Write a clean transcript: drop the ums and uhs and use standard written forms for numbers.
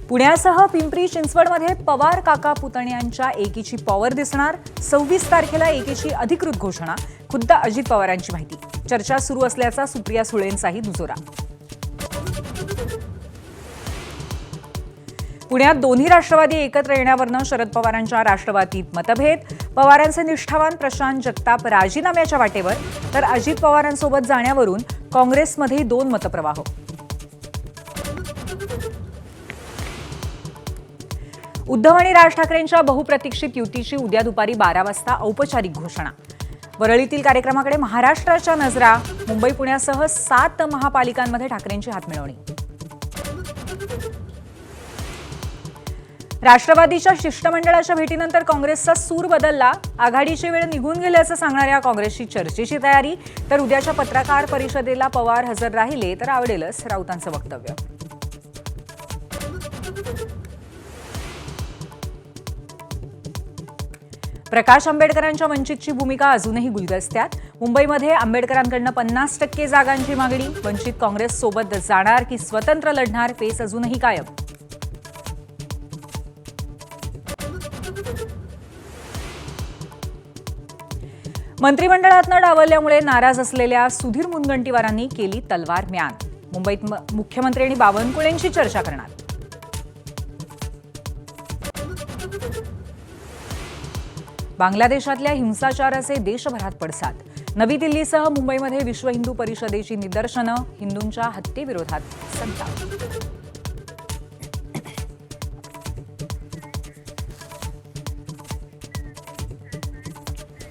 पुण्यासह पिंपरी चिंचवडमध्ये पवार काका पुतण्यांच्या एकीची पॉवर दिसणार। 26 तारखेला एकीची अधिकृत घोषणा। खुद्द अजित पवारांची माहिती। चर्चा सुरू असल्याचा सुप्रिया सुळेंचाही दुजोरा। पुण्यात दोन्ही राष्ट्रवादी एकत्र येण्यावरून शरद पवारांच्या राष्ट्रवादीत मतभेद। पवारांचे निष्ठावान प्रशांत जगताप राजीनाम्याच्या वाटेवर, तर अजित पवारांसोबत जाण्यावरून काँग्रेसमध्ये दोन मतप्रवाह। उद्धव आणि राज ठाकरेंच्या बहुप्रतीक्षित युतीची उद्या दुपारी 12 वाजता औपचारिक घोषणा। वरळीतील कार्यक्रमाकडे महाराष्ट्राच्या नजरा। मुंबई पुण्यासह 7 महापालिकांमध्ये ठाकरेंची हातमिळवणी। राष्ट्रवादीच्या शिष्टमंडळाच्या भेटीनंतर काँग्रेसचा सूर बदलला। आघाडीची वेळ निघून गेल्याचं सांगणाऱ्या काँग्रेसची चर्चेची तयारी। तर उद्याच्या पत्रकार परिषदेला पवार हजर राहिले तर आवडेलच राऊतांचं वक्तव्य। प्रकाश आंबेडकरांच्या वंचितची भूमिका अजूनही गुलदस्त्यात। मुंबईमध्ये आंबेडकरांकडून 50% जागांची मागणी। वंचित काँग्रेस सोबत जाणार की स्वतंत्र लढणार, पेच अजूनही कायम। मंत्रिमंडळातनं डावलल्यामुळे नाराज असलेल्या सुधीर मुनगंटीवारांनी केली तलवार म्यान। मुंबईत मुख्यमंत्री आणि बावनकुळेंची चर्चा करणार। बांगलादेशातल्या हिंसाचाराचे देशभरात पडसाद। नवी दिल्लीसह मुंबईमध्ये विश्व हिंदू परिषदेची निदर्शनं। हिंदूंच्या हत्येविरोधात संताप।